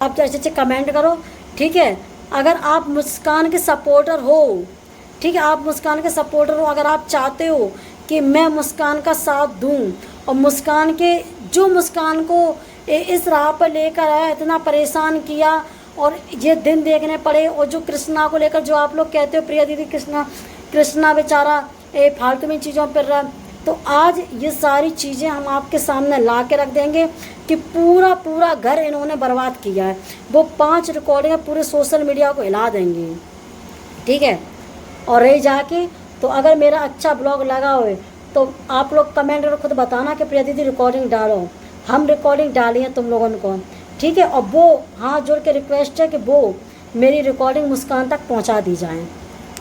आप अच्छे अच्छे कमेंट करो, ठीक है। अगर आप मुस्कान के सपोर्टर हो, ठीक है, आप मुस्कान के सपोर्टर हो, अगर आप चाहते हो कि मैं मुस्कान का साथ दूं और मुस्कान के जो मुस्कान को इस राह पर लेकर आया, इतना परेशान किया और ये दिन देखने पड़े, और जो कृष्णा को लेकर जो आप लोग कहते हो प्रिया दीदी कृष्णा बेचारा फालतू में चीज़ों पर रहा, तो आज ये सारी चीज़ें हम आपके सामने ला के रख देंगे कि पूरा पूरा घर इन्होंने बर्बाद किया है। वो 5 रिकॉर्डिंग पूरे सोशल मीडिया को हिला देंगे, ठीक है। और रही जाके तो अगर मेरा अच्छा ब्लॉग लगा हो तो आप लोग कमेंट कर खुद बताना कि प्रिया दीदी रिकॉर्डिंग डालो। हम रिकॉर्डिंग डाली है तुम लोगों को, ठीक है। और वो हाथ जोड़ के रिक्वेस्ट है कि वो मेरी रिकॉर्डिंग मुस्कान तक पहुंचा दी जाए,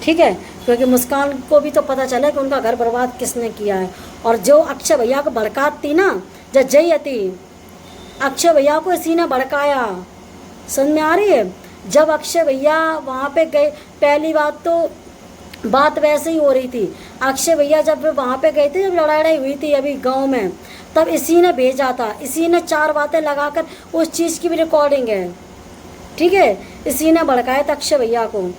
ठीक है, क्योंकि मुस्कान को भी तो पता चले कि उनका घर बर्बाद किसने किया है। और जो अक्षय भैया को भड़काती ना, जब जयती अक्षय भैया को इसी ने भड़काया, समझ में आ रही है। जब अक्षय भैया वहाँ पे गए, पहली बात तो बात वैसे ही हो रही थी, अक्षय भैया जब वहाँ पे गए थे, जब लड़ाई हुई थी अभी गांव में, तब इसी ने भेजा था, इसी ने 4 बातें लगाकर, उस चीज़ की भी रिकॉर्डिंग है, ठीक है। इसी ने भड़काया था अक्षय भैया को,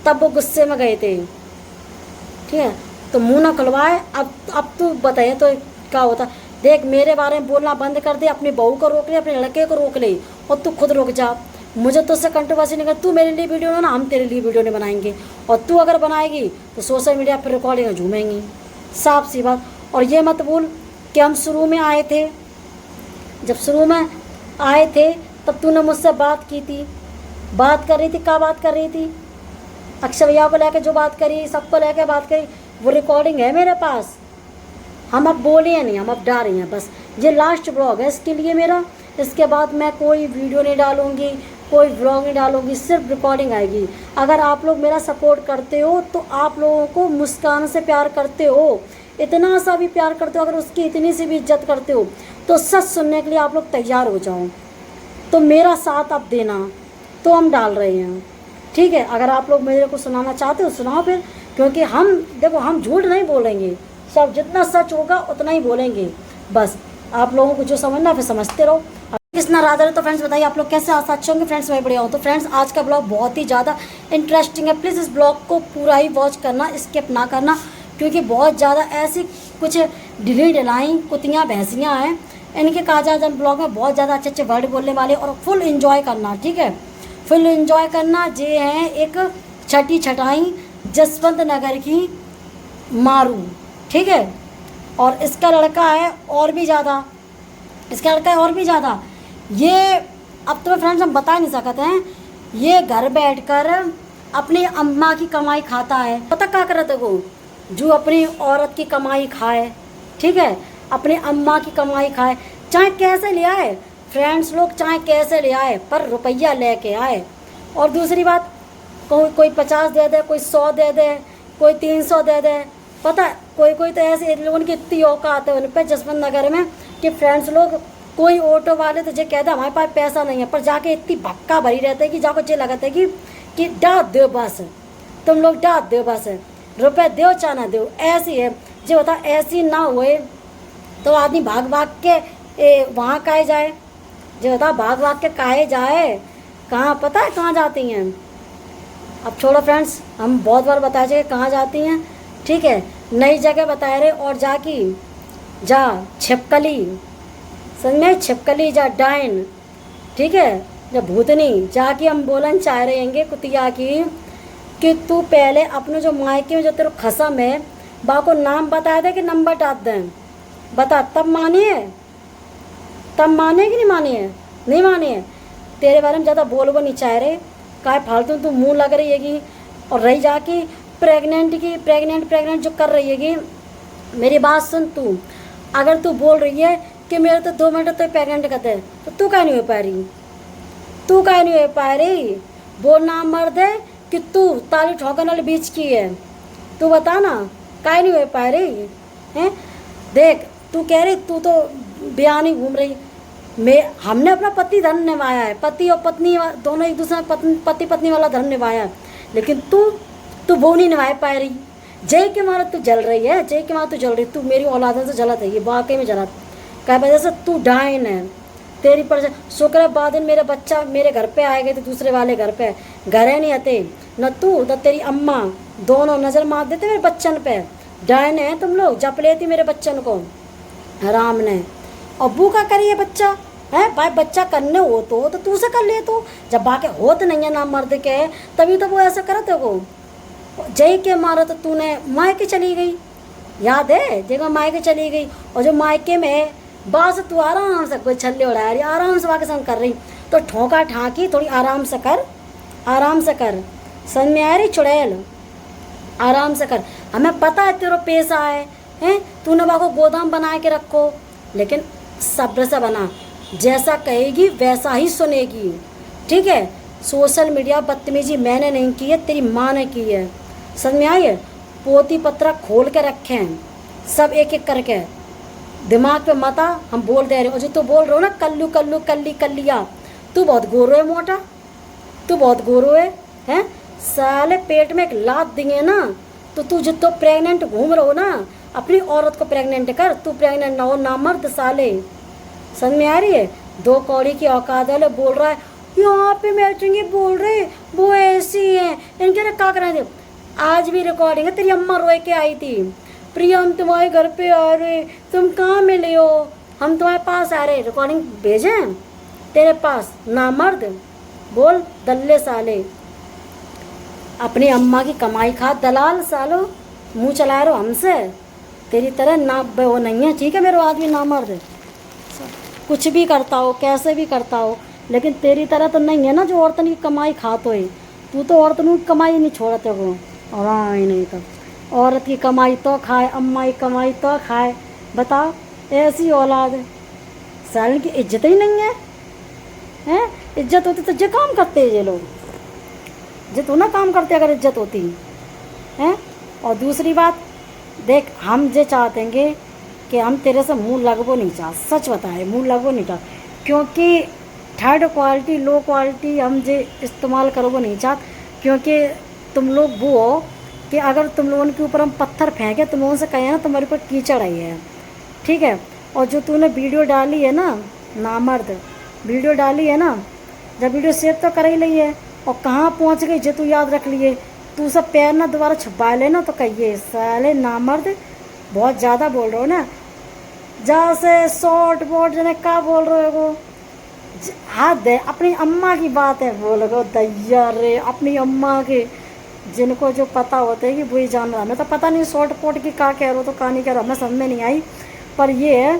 तब वो गुस्से में गए थे, ठीक है। तो मुँह ना खुलवाए। अब तू बताइए तो क्या होता। देख, मेरे बारे में बोलना बंद कर दे, अपनी बहू को रोक ले, अपने लड़के को रोक ले, और तू खुद रुक जा। मुझे तो उससे कंट्रोवर्सी नहीं कर, तू मेरे लिए वीडियो ना, हम तेरे लिए वीडियो नहीं बनाएंगे, और तू अगर बनाएगी तो सोशल मीडिया पर रिकॉर्डिंग झूमेंगी, साफ सी बात। और ये मत भूल कि हम शुरू में आए थे, जब शुरू में आए थे तब तूने मुझसे बात की थी, बात कर रही थी, क्या बात कर रही थी, अक्षय भैया को लेकर जो बात करी, सबको लेकर बात करी, वो रिकॉर्डिंग है मेरे पास। हम अब बोले नहीं, हम अब डाल रहे हैं, बस ये लास्ट ब्लॉग है इसके लिए मेरा। इसके बाद मैं कोई वीडियो नहीं डालूंगी, कोई ब्लॉग नहीं डालूंगी, सिर्फ रिकॉर्डिंग आएगी। अगर आप लोग मेरा सपोर्ट करते हो तो आप लोगों को मुस्कान से प्यार करते हो, इतना सा भी प्यार करते हो, अगर उसकी इतनी सी भी इज्जत करते हो, तो सच सुनने के लिए आप लोग तैयार हो जाओ, तो मेरा साथ आप देना। तो हम डाल रहे हैं, ठीक है। अगर आप लोग मेरे को सुनाना चाहते हो सुनाओ फिर, क्योंकि हम देखो, हम झूठ नहीं बोलेंगे, सब जितना सच होगा उतना ही बोलेंगे। बस आप लोगों को जो समझना फिर समझते रहो। कृष्णा राधा। तो फ्रेंड्स बताइए आप लोग कैसे अच्छे होंगे। फ्रेंड्स मैं बढ़िया हूँ। तो फ्रेंड्स आज का ब्लॉग बहुत ही ज़्यादा इंटरेस्टिंग है, प्लीज़ इस ब्लॉग को पूरा ही वॉच करना, स्किप ना करना, क्योंकि बहुत ज़्यादा ऐसी कुछ ढिली ढिलाई कुतियाँ भैंसियाँ हैं, इनके काजा ब्लॉग में बहुत ज़्यादा अच्छे अच्छे वर्ड बोलने वाले, और फुल इंजॉय करना, ठीक है, फुल इंजॉय करना। ये है एक छठी छटाई जसवंत नगर की मारू, ठीक है। और इसका लड़का है और भी ज़्यादा, इसका लड़का है और भी ज़्यादा। ये अब तो फ्रेंड्स हम बता नहीं सकते हैं, ये घर बैठकर अपनी अम्मा की कमाई खाता है। पता क्या कर रहे थे वो, जो अपनी औरत की कमाई खाए, ठीक है, अपनी अम्मा की कमाई खाए, चाहे कैसे ले आए फ्रेंड्स लोग, चाहे कैसे ले आए, पर रुपया लेके आए। और दूसरी बात, कोई 50 दे दे, कोई 100 दे दे, कोई 300 दे दे। पता है कोई तो ऐसे लोगों की इतनी औकात है उन पर जसवंत नगर में कि फ्रेंड्स लोग, कोई ऑटो वाले तो ये कहते हमारे पास पैसा नहीं है, पर जाके इतनी भक्का भरी रहते है कि जाको ये लगता है कि डांट दो बस, तुम लोग डांट दो बस, रुपये दो चाहे ना दो, ऐसी है। जो बता ऐसी ना हुए तो आदमी भाग भाग के वहाँ काहे जाए, जो बता भाग भाग के काहे जाए, कहाँ पता है कहाँ जाती हैं। अब छोड़ो फ्रेंड्स, हम बहुत बार बताए थे कहाँ जाती हैं, ठीक है, नई जगह बताए रहे। और जाकी जा छिपकली, समझ में, छिपकली जा डाइन, ठीक है, जब भूतनी जाके हम बोलन चाह रहेंगे कुतिया की कि तू पहले अपने जो मायके में जो तेरे खसम है बा को नाम बता दे कि नंबर डाल दें, बता, तब मानिए, तब माने कि नहीं मानिए, नहीं मानिए। तेरे बारे में ज़्यादा बोल वो नहीं चाह रहे, काय फालतू तू मुँह लग रही हैगी। और रही जाके प्रेग्नेंट जो कर रही हैगी, मेरी बात सुन तू, अगर तू बोल रही है कि मेरे तो 2 मिनट तो प्रेग्नेंट करते हैं, तो तू क्या नहीं हो पा रही, तू क्या नहीं हो पा रही, बोलना मर्द है कि तू ताली ठोकने वाले बीच की है, तू बता ना, क्या नहीं हो पा रही है। देख तू कह रही तू तो बयानी घूम रही, हमने अपना पति धर्म निभाया है, पति और पत्नी दोनों एक दूसरे पति पत्नी वाला धर्म निभाया, लेकिन तू वो नहीं निभा पा रही। जय के मारे तू जल रही है, जय के मारे तू जल रही, तू मेरी औलाद से जलत है, ये वाकई में जलत, क्या वजह से तू डाइन है, तेरी पर शुक्र है बाद में मेरे बच्चा मेरे घर पे आए गए थे, दूसरे वाले घर पे घरे नहीं आते न तू न तेरी अम्मा, दोनों नज़र मार देते मेरे बच्चन पे। डायन है तुम लोग, जप लेती मेरे बच्चन को राम ने। अब्बू का करिए बच्चा है भाई, बच्चा करने हो तो तू से कर ले, तो जब बाके होत नहीं है ना मर्द के, तभी तो वो ऐसा करते को। जय के मारा तो तूने मायके चली गई, याद है देखो मायके चली गई, और जो मायके में बस तू आराम से कोई छल्ले उड़ा रही, आराम से वाके संग कर रही, तो ठोका ठाकी थोड़ी आराम से कर, आराम से कर, समझ में आ रही चुड़ैल, आराम से कर। हमें पता है तेरा पैसा है तूने वाको गोदाम बना के रखो, लेकिन सब्र से बना, जैसा कहेगी वैसा ही सुनेगी, ठीक है। सोशल मीडिया बदतमीजी मैंने नहीं की है, तेरी माँ ने की है, समझ में आई है। पोती पत्रा खोल के रखे हैं सब एक एक करके, दिमाग पे मता हम बोल दे रहे। और जो तू बोल रहे हो ना कल्लू कल्लू कल्ली कल्लिया, तू बहुत गोरो है मोटा, तू बहुत गोरो है साले पेट में एक लात देंगे ना तो तू जितो प्रेग्नेंट घूम रहो ना, अपनी औरत को प्रेग्नेंट कर, तू प्रेग्नेंट ना हो ना मर्द साले, समझ में आ रही है। दो कौड़ी की औकात वाले बोल रहा है यहाँ पे मैचिंग बोल रहे वो ऐसी है, इनके क्या करें। आज भी रिकॉर्डिंग है, तेरी अम्मा रोए के आई थी, प्रिया हम तुम्हारे घर पे आ रहे, तुम कहाँ मिले हो, हम तुम्हारे पास आ रहे, रिकॉर्डिंग भेजें तेरे पास ना मर्द। बोल दल्ले साले, अपनी अम्मा की कमाई खा दलाल सालो, मुँह चला रहे हो हमसे, तेरी तरह ना वो नहीं है, ठीक है मेरे आदमी ना मर्द, कुछ भी करता हो कैसे भी करता हो, लेकिन तेरी तरह तो नहीं है ना जो औरतन की कमाई खातो है। तू तो औरतन की कमाई नहीं छोड़ते वो, और ही नहीं तो औरत की कमाई तो खाए, अम्मा की कमाई तो खाए, बताओ ऐसी औलाद है। साल की इज्जत ही नहीं है, हैं इज्जत होती तो जो काम करते हैं ये लोग, जो तो ना काम करते अगर इज्जत होती है। और दूसरी बात देख, हम जे चाहतेंगे कि हम तेरे से मुंह लगवो नहीं चाह, सच बताए मुंह लगवो नहीं चाह, क्योंकि थर्ड क्वालिटी लो क्वालिटी हम जे इस्तेमाल करोगे नहीं चाहत, क्योंकि तुम लोग वो हो कि अगर तुम लोगों के ऊपर हम पत्थर फेंके, तुम लोगों से कहें ना तुम्हारे ऊपर कीचड़ आई है, ठीक है। और जो तूने वीडियो डाली है ना नामर्द, वीडियो डाली है ना, जब वीडियो सेव तो कर ही ली है, और कहाँ पहुँच गई जो तू याद रख लिए, तू सब पैर ना दोबारा छुपा लेना तो कहिए साले नामर्द बहुत ज़्यादा बोल रहे हो ना, जहाँ से शॉर्ट बोर्ड जने क्या बोल रहे हो, हाथ दे अपनी अम्मा की बात है बोल गो दैया रे, अपनी अम्मा के जिनको जो पता होता है कि वही जान रहा, हमें तो पता नहीं शॉर्ट पोर्ट की क्या कह रहे हो तो कहा नहीं कह रहा, हमें समझ में नहीं आई। पर ये है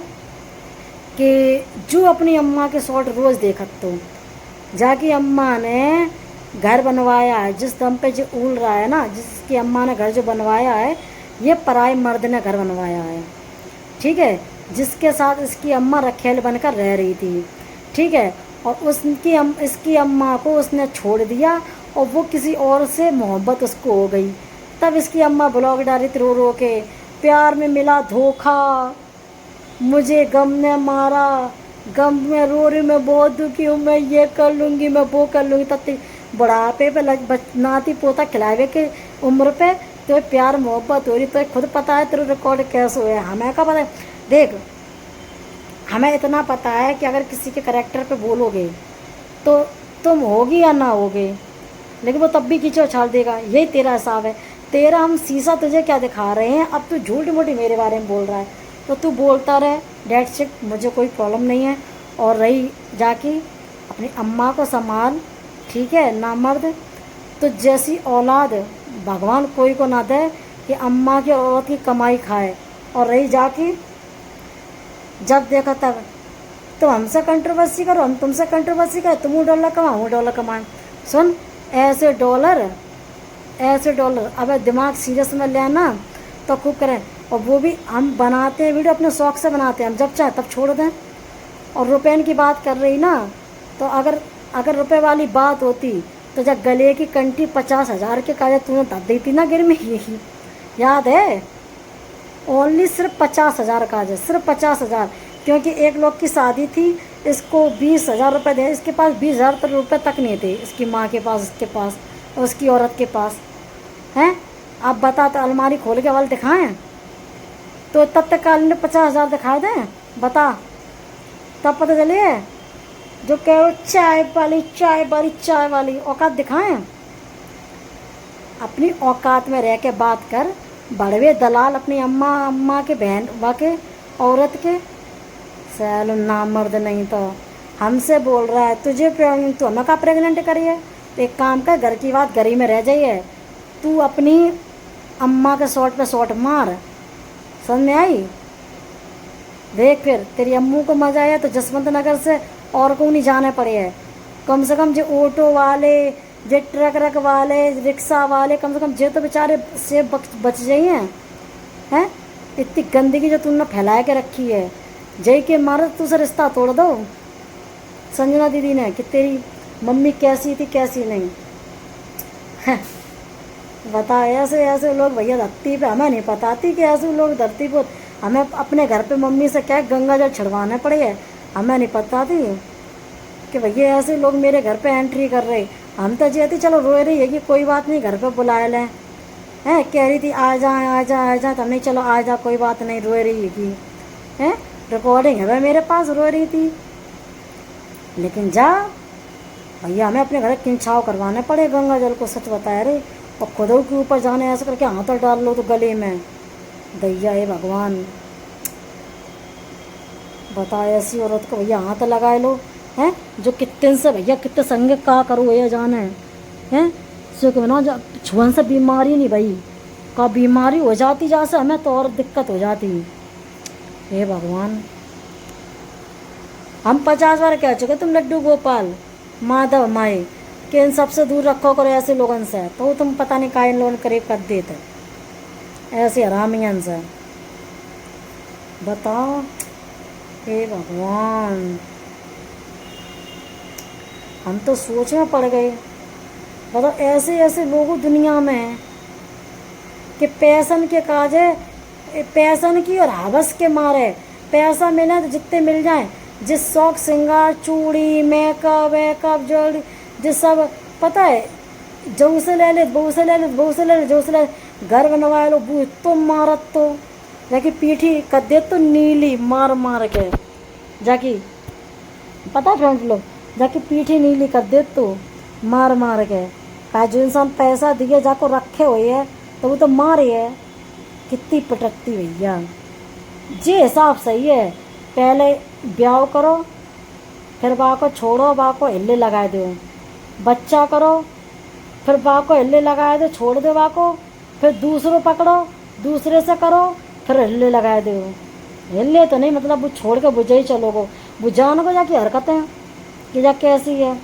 कि जो अपनी अम्मा के शॉर्ट रोज़ देखत तो जाके अम्मा ने घर बनवाया है, जिस दम पे जो उल रहा है ना, जिसकी अम्मा ने घर जो बनवाया है, ये पराए मर्द ने घर बनवाया है, ठीक है, जिसके साथ इसकी अम्मा रखेल बनकर रह रही थी, ठीक है। और इसकी अम्मा को उसने छोड़ दिया और वो किसी और से मोहब्बत उसको हो गई, तब इसकी अम्मा ब्लॉग डाली थी रो रो के, प्यार में मिला धोखा, मुझे गम ने मारा, गम में रो रही, मैं बहुत दुखी हूँ, मैं ये कर लूँगी मैं वो कर लूँगी, तब बुढ़ापे पे नाती पोता खिलावे के उम्र पे तो प्यार मोहब्बत हो रही, तो खुद पता है तेरे रिकॉर्ड कैसे हुए, हमें क्या पता है। देख हमें इतना पता है कि अगर किसी के करैक्टर पे बोलोगे तो तुम होगी या ना होगे, लेकिन वो तब भी कीचड़ उछाल देगा, यही तेरा हिसाब है। तेरा हम शीशा तुझे क्या दिखा रहे हैं, अब तू झूठी मूठी मेरे बारे में बोल रहा है तो तू बोलता रहे, डेट्स इट, मुझे कोई प्रॉब्लम नहीं है। और रही जाके अपनी अम्मा को संभाल, ठीक है नामर्द, तो जैसी औलाद भगवान कोई को ना दे कि अम्मा की और औरत की कमाई खाए। और रही जाके जब देखा तब तो हमसे कंट्रोवर्सी करो, हम तुमसे कंट्रोवर्सी करें, तुम $1 कमाओ वो $1 कमाएं। सुन ऐसे डॉलर अब दिमाग सीरियस में लेना तो खूब करें। और वो भी हम बनाते हैं वीडियो अपने शौक़ से बनाते हैं, हम जब चाहे तब छोड़ दें। और रुपये की बात कर रही ना, तो अगर रुपए वाली बात होती तो जब गले की कंठी 50,000 के कागज तूने दे दी थी ना गिर में, यही याद है, ओनली सिर्फ 50,000 कागज, सिर्फ 50,000, क्योंकि एक लोग की शादी थी, इसको 20,000 रुपये दे, इसके पास 20,000 रुपये तक नहीं थे, इसकी माँ के पास, इसके पास और उसकी औरत के पास हैं। आप बता तो अलमारी खोल के वाल दिखाएं तो तत्कालीन में 50,000 दिखाए दें, बता तब पता चलिए जो कहो चाय वाली चाय वाली चाय वाली, औकात दिखाएं। अपनी औकात में रह के बात कर। बड़वे दलाल अपनी अम्मा अम्मा के बहन वाके औरत के सालो नामर्द नहीं तो हमसे बोल रहा है तुझे तू हमें का प्रेग्नेंट करिए। तो एक काम कर, घर की बात घर ही में रह जाइए। तू अपनी अम्मा के शॉट पे शॉट मार, समझ में आई। देख फिर तेरी अम्मू को मजा आया तो जसवंत नगर से और को नहीं जाने पड़े है। कम से कम जो ऑटो वाले, जो ट्रक वाले, रिक्शा वाले, कम से कम जे तो बेचारे से बच जाइए हैं। इतनी गंदगी जो तुमने फैला के रखी है, जय के मारे तू से रिश्ता तोड़ दो। संजना दीदी ने कि तेरी मम्मी कैसी थी कैसी नहीं बता। ऐसे ऐसे लोग भैया धरती पे, हमें नहीं बताती कि ऐसे लोग धरती पर। हमें अपने घर पे मम्मी से क्या गंगा जल छिड़वाने पड़े है, हमें नहीं पता थी कि भैया ऐसे लोग मेरे घर पे एंट्री कर रहे। हम तो जी थी चलो रो रही है कि कोई बात नहीं घर पे बुला लें, हैं कह रही थी आ जा आ जा आ जा, तो नहीं चलो आ जा कोई बात नहीं, रो रही है कि हैं रिकॉर्डिंग है भाई मेरे पास, रो रही थी। लेकिन जा भैया हमें अपने घर किंचाव करवाने पड़े गंगा जल को, सच बताया रे। और खुदों के ऊपर जाने ऐसे करके हाथ डाल लो तो गले में, दैया हे भगवान बता। ऐसी औरत को भैया हाथ लगाए लो हैं, जो कितने से भैया कितने संगे का करो भैया जाने हैं। सो कि ना छुअन से बीमारी नहीं भाई, का बीमारी हो जाती जहाँ से हमें तो और दिक्कत हो जाती। हे भगवान हम 50 बार कह चुके तुम लड्डू गोपाल माधव माए कि इन सबसे दूर रखो करो ऐसे लोगों से, तो तुम पता नहीं का इन लोगों करीब कर देते ऐसे हरामियन से। बताओ हे भगवान, हम तो सोच में पड़ गए। बताओ ऐसे ऐसे लोगों दुनिया में हैं कि पैसन के काजे, पैसन की और हवस के मारे, पैसा मिले तो जितने मिल जाए, जिस शौक श्रृंगार चूड़ी मेकअप वेकअप ज्वेलरी जिस सब पता है, जो से ले ले बहू से ले ले बहू से ले ले जो से ले, घर बनवा लो बू तो मारत तो जाकि पीठी कर दे तो नीली मार मार के जाकि पता फ्रेंड्स लोग, जाकि पीठी नीली कर दे तो मार मार के का। जो इंसान पैसा दिए जाको रखे हुए है तो वो तो मारे है। कितनी पटकती भैया, जे हिसाब सही है। पहले ब्याह करो फिर बा को छोड़ो, बा को हिल्ले लगा दो, बच्चा करो फिर बा को हिल्ले लगा दो छोड़ दो बा को, फिर दूसरों पकड़ो दूसरे से करो फिर हिल्ले लगा दो। हिल्ले तो नहीं मतलब वो छोड़ के बुझे ही चलोगो, बुझाने को जाके हरकतें कि जा कैसी है।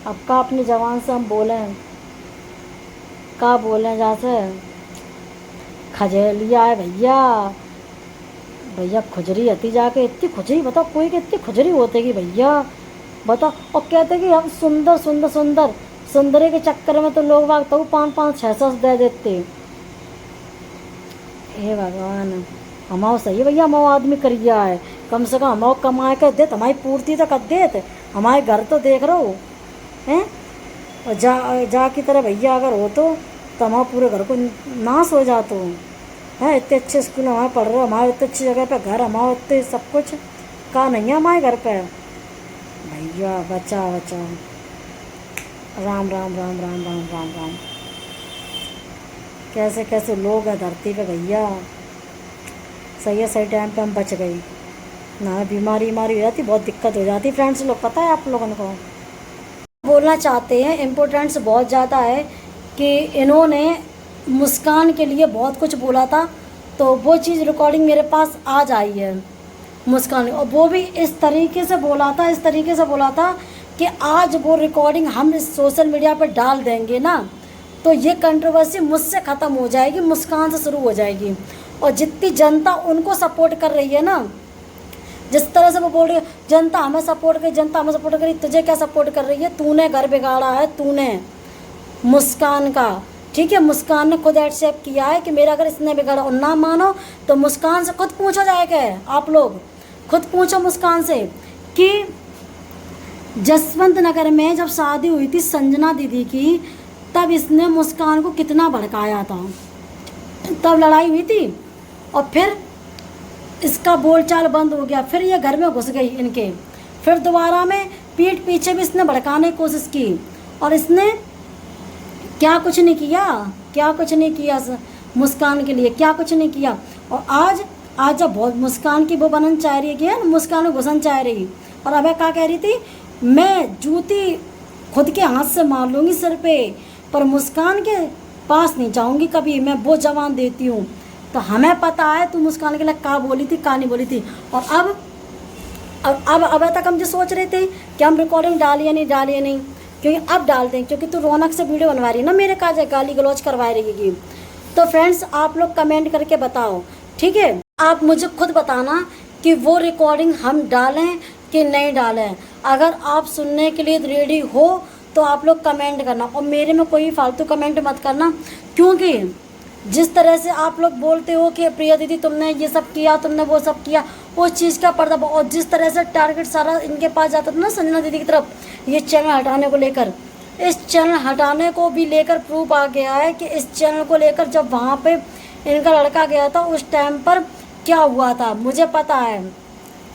अब का अपनी जवान से हम बोलें, का बोलें जैसे खजेलिया है भैया। भैया खुजरी आती जाके, इतनी खुजरी बताओ कोई कि इतनी खुजरी होती कि भैया बताओ। और कहते कि हम सुंदर सुंदर सुंदर सुंदरी के चक्कर में तो लोग बाग तो 5-5-6 दे देते। हे भगवान हमारा सही है भैया, हमारा आदमी करिया है, कम से कम हमारा कमाए कर दे, हमारी पूर्ति तो कर दे, हमारे घर तो देख रहे हो हैं। और जा की तरह भैया अगर हो तो हमारा पूरे घर को नाश हो जाते हैं। इतने अच्छे स्कूल हमारे पढ़ रहे हो, हमारे इतने अच्छी जगह पे घर, हमारे इतने सब कुछ का नहीं है हमारे घर पे भैया। बचा बचा राम राम राम राम राम राम राम। कैसे कैसे लोग हैं धरती पे भैया। सही है सही टाइम पे हम बच गए ना, बीमारी हो जाती बहुत दिक्कत हो जाती फ्रेंड्स लोग, पता है आप लोगों को। बोलना चाहते हैं इम्पोर्टेंट्स बहुत ज़्यादा है कि इन्होंने मुस्कान के लिए बहुत कुछ बोला था, तो वो चीज़ रिकॉर्डिंग मेरे पास आज आई है मुस्कान। और वो भी इस तरीके से बोला था कि आज वो रिकॉर्डिंग हम इस सोशल मीडिया पर डाल देंगे ना तो ये कंट्रोवर्सी मुझसे ख़त्म हो जाएगी, मुस्कान से शुरू हो जाएगी। और जितनी जनता उनको सपोर्ट कर रही है ना, जिस तरह से वो बोल रही है जनता हमें सपोर्ट करी, जनता हमें सपोर्ट करी, तुझे क्या सपोर्ट कर रही है? तूने घर बिगाड़ा है, तूने मुस्कान का। ठीक है, मुस्कान ने खुद एक्सेप्ट किया है कि मेरा अगर इसने बिगाड़ा और ना मानो तो मुस्कान से खुद पूछा जाएगा। आप लोग खुद पूछो मुस्कान से कि जसवंत नगर में जब शादी हुई थी संजना दीदी की, तब इसने मुस्कान को कितना भड़काया था, तब लड़ाई हुई थी और फिर इसका बोलचाल बंद हो गया, फिर ये घर में घुस गई इनके, फिर दोबारा में पीठ पीछे भी इसने भड़काने की कोशिश की, और इसने क्या कुछ नहीं किया, क्या कुछ नहीं किया मुस्कान के लिए, क्या कुछ नहीं किया। और आज जब बहुत मुस्कान की वो बनन चाह रही है, मुस्कान को घुसन चाह रही, और अबे क्या कह रही थी, मैं जूती खुद के हाथ से मार लूँगी सिर पे, पर मुस्कान के पास नहीं जाऊँगी कभी, मैं वो जवान देती हूँ। तो हमें पता है तू मुस्कान के लिए क्या बोली थी, क्या नहीं बोली थी। और अब तक हम जो सोच रहे थे कि हम रिकॉर्डिंग डालिए नहीं, क्योंकि अब डाल दें, क्योंकि तू रौनक से वीडियो बनवा रही है ना, मेरे काज गाली गलौज करवा रही। तो फ्रेंड्स आप लोग कमेंट करके बताओ, ठीक है, आप मुझे खुद बताना कि वो रिकॉर्डिंग हम डालें कि नहीं डालें। अगर आप सुनने के लिए रेडी हो तो आप लोग कमेंट करना, और मेरे में कोई फालतू कमेंट मत करना, क्योंकि जिस तरह से आप लोग बोलते हो कि प्रिया दीदी तुमने ये सब किया, तुमने वो सब किया, उस चीज़ का पर्दा, और जिस तरह से टारगेट सारा इनके पास जाता था ना संजना दीदी की तरफ, ये चैनल हटाने को लेकर, इस चैनल हटाने को भी लेकर प्रूफ आ गया है कि इस चैनल को लेकर जब वहाँ पे इनका लड़का गया था उस टाइम पर क्या हुआ था मुझे पता है,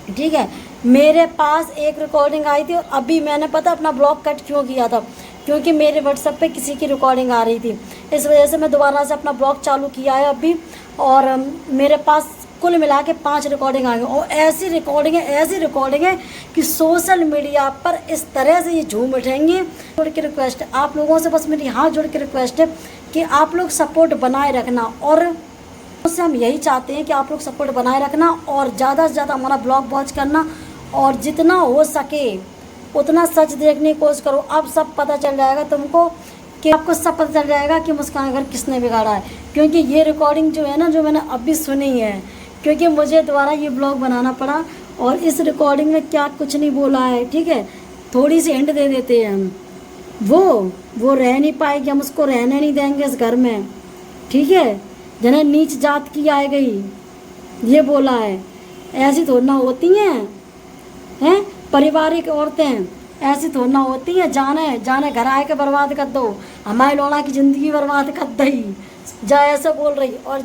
ठीक है। मेरे पास एक रिकॉर्डिंग आई थी, और अभी मैंने पता अपना ब्लॉग कट क्यों किया था, क्योंकि मेरे व्हाट्सएप पे किसी की रिकॉर्डिंग आ रही थी, इस वजह से मैं दोबारा से अपना ब्लॉग चालू किया है अभी। और मेरे पास कुल मिला के 5 रिकॉर्डिंग आ गई, और ऐसी रिकॉर्डिंग है कि सोशल मीडिया पर इस तरह से ये झूम उठेंगी। जोड़ के रिक्वेस्ट है आप लोगों से, बस मेरी हाथ जोड़ के रिक्वेस्ट है कि आप लोग सपोर्ट बनाए रखना, और उससे हम यही चाहते हैं कि आप लोग सपोर्ट बनाए रखना, और ज़्यादा से ज़्यादा हमारा ब्लॉग वॉच करना, और जितना हो सके उतना सच देखने की कोशिश करो। अब सब पता चल जाएगा तुमको, कि आपको सब पता चल जाएगा कि मुस्कान घर किसने बिगाड़ा है, क्योंकि ये रिकॉर्डिंग जो है ना, जो मैंने अभी सुनी है, क्योंकि मुझे दोबारा ये ब्लॉग बनाना पड़ा, और इस रिकॉर्डिंग में क्या कुछ नहीं बोला है, ठीक है, थोड़ी सी हिंट दे देते हैं हम। वो रह नहीं पाएगी, हम उसको रहने नहीं देंगे इस घर में, ठीक है, जिन्हें नीच जात की आए गई, ये बोला है। ऐसी थोड़ी ना होती हैं पारिवारिक औरतें, ऐसी थोड़ी ना होती हैं, जाने घर आए के बर्बाद कर दो, हमारे लौड़ा की ज़िंदगी बर्बाद कर दी, जा ऐसे बोल रही। और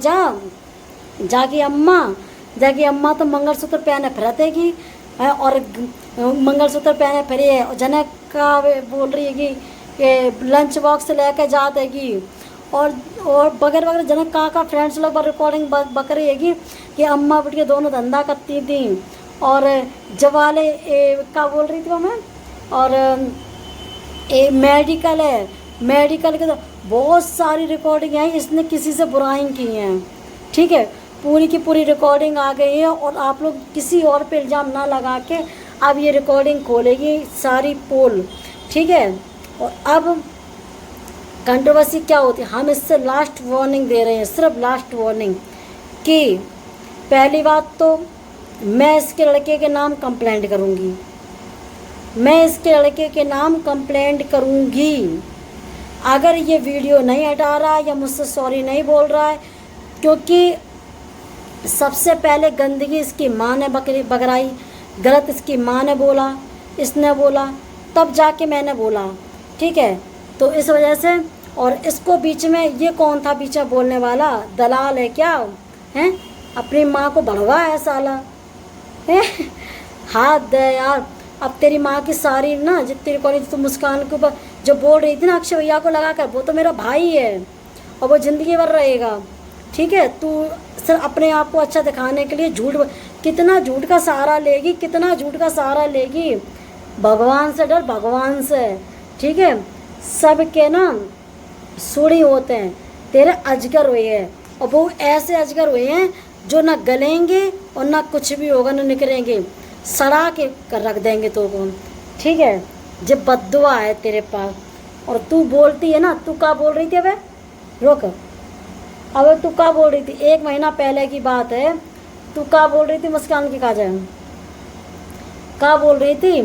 जाकी अम्मा तो मंगलसूत्र पहने फिरतेगी, और मंगलसूत्र पहने फिरे है, और जने का बोल रही है कि लंच बॉक्स लेके जातेगी, और बगैर जनक का फ्रेंड्स लोग रिकॉर्डिंग बक रही है कि अम्मा बेटी दोनों धंधा करती थी, और जवाले क्या बोल रही थी वो मैं, और मेडिकल के तो बहुत सारी रिकॉर्डिंग है, इसने किसी से बुराई की हैं, ठीक है, पूरी की पूरी रिकॉर्डिंग आ गई है। और आप लोग किसी और पे इल्ज़ाम ना लगा के अब ये रिकॉर्डिंग खोलेगी सारी पोल, ठीक है। और अब कंट्रोवर्सी क्या होती है, हम इससे लास्ट वार्निंग दे रहे हैं, सिर्फ लास्ट वार्निंग, कि पहली बात तो मैं इसके लड़के के नाम कंप्लेंट करूँगी, मैं इसके लड़के के नाम कंप्लेंट करूँगी अगर ये वीडियो नहीं हटा रहा या मुझसे सॉरी नहीं बोल रहा है, क्योंकि सबसे पहले गंदगी इसकी माँ ने बगराई, गलत इसकी माँ ने बोला, इसने बोला, तब जाके मैंने बोला, ठीक है। तो इस वजह से, और इसको बीच में ये कौन था बीच में बोलने वाला, दलाल है क्या हैं, अपनी माँ को बढ़वा है साला है, हाथ दे यार। अब तेरी माँ की सारी ना जितनी रिकॉर्डिंग तो मुस्कान के ऊपर जो बोल रही थी ना अक्षय भैया को लगा कर, वो तो मेरा भाई है और वो ज़िंदगी भर रहेगा, ठीक है। तू सिर्फ अपने आप को अच्छा दिखाने के लिए कितना झूठ का सहारा लेगी, कितना झूठ का सहारा लेगी। भगवान से डर, भगवान से, ठीक है। सब के ना सूढ़ी होते हैं, तेरे अजगर हुए हैं, और वो ऐसे अजगर हुए हैं जो ना गलेंगे और ना कुछ भी होगा, ना निकलेंगे, सड़ा के कर रख देंगे तो को, ठीक है। जब बद्दुआ है तेरे पास, और तू बोलती है ना, तू क्या बोल रही थी, अबे रुक, अब तू क्या बोल रही थी, 1 महीना पहले की बात है, तू क्या बोल रही थी मुस्कान की काजा, क्या बोल रही थी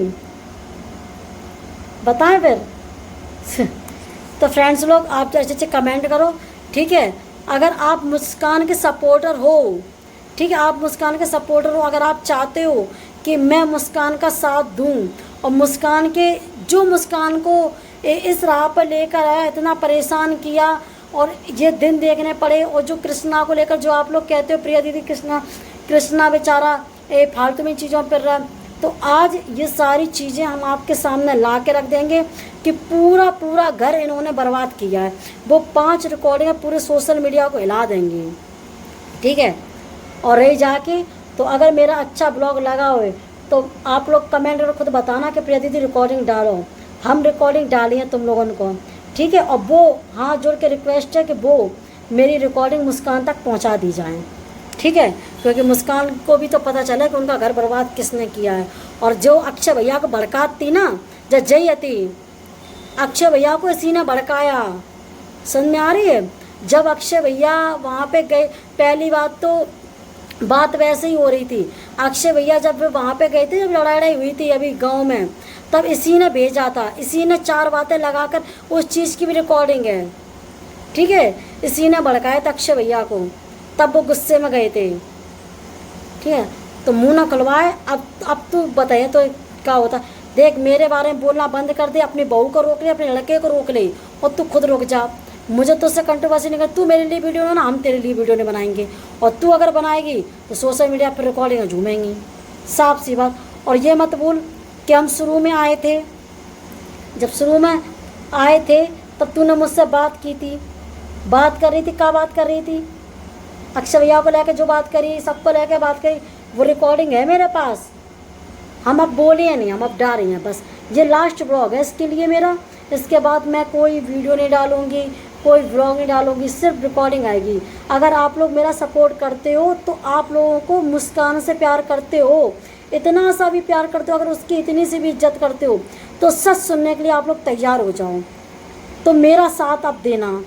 बताएं फिर। तो फ्रेंड्स लोग आप अच्छे अच्छे कमेंट करो, ठीक है। अगर आप मुस्कान के सपोर्टर हो, ठीक है, आप मुस्कान के सपोर्टर हो, अगर आप चाहते हो कि मैं मुस्कान का साथ दूं, और मुस्कान को इस राह पर लेकर आया, इतना परेशान किया, और ये दिन देखने पड़े, और जो कृष्णा को लेकर जो आप लोग कहते हो प्रिया दीदी कृष्णा बेचारा फालतू में चीज़ों पर रहा, तो आज ये सारी चीज़ें हम आपके सामने ला के रख देंगे कि पूरा पूरा घर इन्होंने बर्बाद किया है। वो 5 रिकॉर्डिंग पूरे सोशल मीडिया को हिला देंगी, ठीक है। और रही जाके तो अगर मेरा अच्छा ब्लॉग लगा हो तो आप लोग कमेंट में खुद बताना कि प्रिया दीदी रिकॉर्डिंग डालो। हम रिकॉर्डिंग डाली है तुम लोगों को, ठीक है। और वो हाथ जोड़ के रिक्वेस्ट है कि वो मेरी रिकॉर्डिंग मुस्कान तक पहुंचा दी जाए, ठीक है। क्योंकि मुस्कान को भी तो पता चला कि उनका घर बर्बाद किसने किया है। और जो अक्षय भैया को भड़काती ना, जब जयती अक्षय भैया को इसी ने भड़काया, समझ में आ रही है। जब अक्षय भैया वहाँ पे गए, पहली बात तो बात वैसे ही हो रही थी। अक्षय भैया जब वहाँ पे गए थे, जब लड़ाई हुई थी अभी गांव में, तब इसी ने भेजा था, इसी ने 4 बातें लगाकर, उस चीज़ की भी रिकॉर्डिंग है, ठीक है। इसी ने भड़काया था अक्षय भैया को, तब वो गुस्से में गए थे, ठीक है। तो मुंह ना खुलवाए। अब तू बताइए तो क्या होता। देख, मेरे बारे में बोलना बंद कर दे, अपनी बहू को रोक ले, अपने लड़के को रोक ले, और तू खुद रुक जा। मुझे तो उससे कंट्रोवर्सी नहीं कर। तू मेरे लिए वीडियो ना, हम तेरे लिए वीडियो नहीं बनाएंगे। और तू अगर बनाएगी तो सोशल मीडिया पर रिकॉर्डिंग झूमेंगी, साफ सी बात। और ये मत भूल कि हम शुरू में आए थे, जब शुरू में आए थे तब तूने मुझसे बात की थी, बात कर रही थी। क्या बात कर रही थी? अक्षय भैया को लेकर जो बात करी, सबको लेकर बात करी, वो रिकॉर्डिंग है मेरे पास। हम अब बोले हैं नहीं, हम अब डा रही हैं। बस ये लास्ट ब्लॉग है इसके लिए मेरा। इसके बाद मैं कोई वीडियो नहीं डालूँगी, कोई व्लॉग नहीं डालूँगी, सिर्फ रिकॉर्डिंग आएगी। अगर आप लोग मेरा सपोर्ट करते हो तो आप लोगों को मुस्कान से प्यार करते हो, इतना सा भी प्यार करते हो, अगर उसकी इतनी सी भी इज्जत करते हो, तो सच सुनने के लिए आप लोग तैयार हो जाओ। तो मेरा साथ आप देना,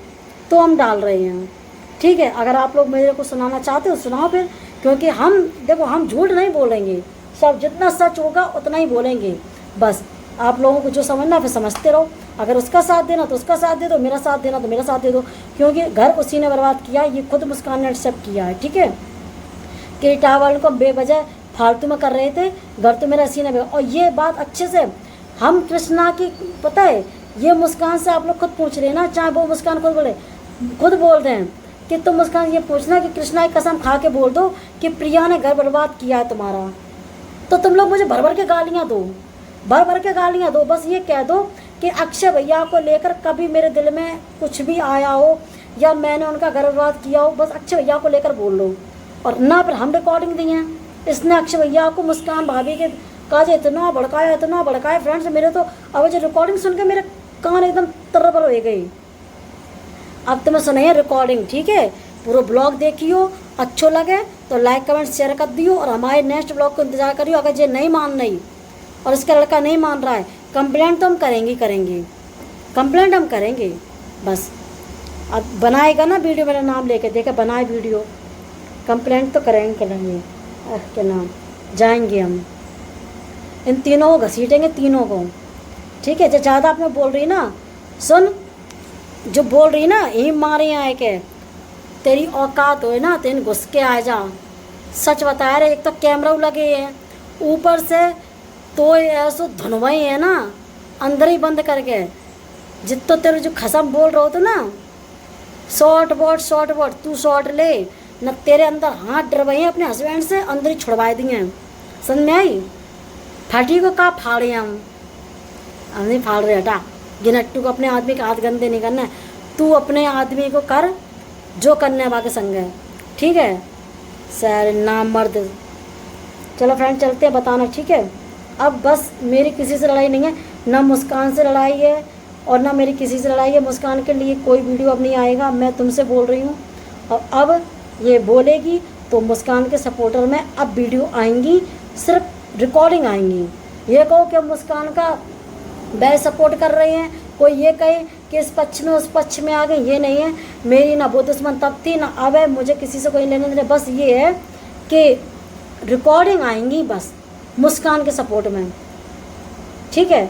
तो हम डाल रहे हैं, ठीक है। अगर आप लोग मेरे को सुनाना चाहते हो सुनाओ फिर, क्योंकि हम देखो, हम झूठ नहीं बोलेंगे, सब जितना सच होगा उतना ही बोलेंगे। बस आप लोगों को जो समझना फिर समझते रहो। अगर उसका साथ देना तो उसका साथ दे दो, मेरा साथ देना तो मेरा साथ दे दो, क्योंकि घर उसी ने बर्बाद किया, ये खुद मुस्कान ने एक्सेप्ट किया है, ठीक है। कि टावर को बेवजह फालतू में कर रहे थे, घर तो मेरा इसी ने। और ये बात अच्छे से हम कृष्णा की, पता है, ये मुस्कान से आप लोग खुद पूछ रहे हैं ना, चाहे वो मुस्कान खुद बोल रहे हैं कि तुम मुस्कान ये पूछना कि कृष्णा की कसम खा के बोल दो कि प्रिया ने घर बर्बाद किया है तुम्हारा। तो तुम लोग मुझे भर भर के गालियाँ दो, भर भर के गालियाँ दो। बस ये कह दो कि अक्षय भैया को लेकर कभी मेरे दिल में कुछ भी आया हो या मैंने उनका घर बर्बाद किया हो, बस अक्षय भैया को लेकर बोल लो। और ना पर हम रिकॉर्डिंग दी हैं, इसने अक्षय भैया को मुस्कान भाभी के काज इतना भड़काया फ्रेंड्स। मेरे तो अब जो रिकॉर्डिंग सुन के मेरे कान एकदम तरबर हो गई। अब तो मैं सुनाइए रिकॉर्डिंग, ठीक है। पूरा ब्लॉग देखियो, अच्छो लगे तो लाइक कमेंट शेयर कर दियो, और हमारे नेक्स्ट ब्लॉग को इंतजार करियो। अगर ये नहीं मान रही और इसका लड़का नहीं मान रहा है, कंप्लेंट तो हम करेंगे, कंप्लेंट हम करेंगे। बस अब बनाएगा ना वीडियो, मेरा नाम लेके देखे बनाए वीडियो, कंप्लेंट तो करेंगे। क्या नाम, जाएंगे हम, इन तीनों को घसीटेंगे, तीनों को, ठीक है। जो ज़्यादा आपने बोल रही ना, सुन, जो बोल रही ना, यही मारे आए के तेरी औकात हो ना, तेन घुस के आ जा। सच बता रहे, एक तो कैमरा लगे हैं, ऊपर से तो ऐसो धुनवाई है ना, अंदर ही बंद करके। जितना तेरे जो खसम बोल रहे हो तो ना, शॉर्ट बोर्ड तू शॉर्ट ले न, तेरे अंदर हाथ डरवाए हैं अपने हस्बैंड से, अंदर ही छुड़वा दिए हैं। समझ में आई? फटी को कहा फाड़े हम नहीं फाड़ रहे, हटा। गिनट्टू को अपने आदमी के हाथ गंदे नहीं करना है, तू अपने आदमी को कर जो करने वाले संग है, ठीक है। सर नाम मर्द। चलो फ्रेंड चलते हैं, बताना, ठीक है। अब बस मेरी किसी से लड़ाई नहीं है, ना मुस्कान से लड़ाई है और ना मेरी किसी से लड़ाई है। मुस्कान के लिए कोई वीडियो अब नहीं आएगा, मैं तुमसे बोल रही हूँ। और अब ये बोलेगी तो मुस्कान के सपोर्टर में अब वीडियो आएंगी, सिर्फ रिकॉर्डिंग आएंगी। ये कहो कि मुस्कान का वह सपोर्ट कर रहे हैं, कोई ये कहे कि इस पक्ष में उस पक्ष में आ गए, ये नहीं है। मेरी ना वो दुश्मन तब थी ना अब है, मुझे किसी से कोई लेने देने। बस ये है कि रिकॉर्डिंग आएंगी बस मुस्कान के सपोर्ट में, ठीक है।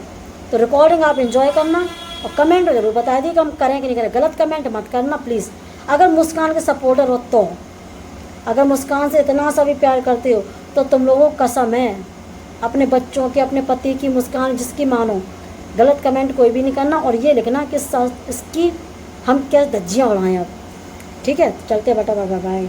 तो रिकॉर्डिंग आप एंजॉय करना और कमेंट ज़रूर बता दी कि हम करें कि नहीं करें। गलत कमेंट मत करना प्लीज़। अगर मुस्कान के सपोर्टर हो तो, अगर मुस्कान से इतना सा भी प्यार करते हो तो तुम लोगों को कसम है अपने बच्चों के, अपने पति की, मुस्कान जिसकी मानो, गलत कमेंट कोई भी नहीं करना। और ये लिखना कि इसकी हम क्या धज्जियाँ उड़ाएं अब, ठीक है। चलते बेटा, बाय बाय।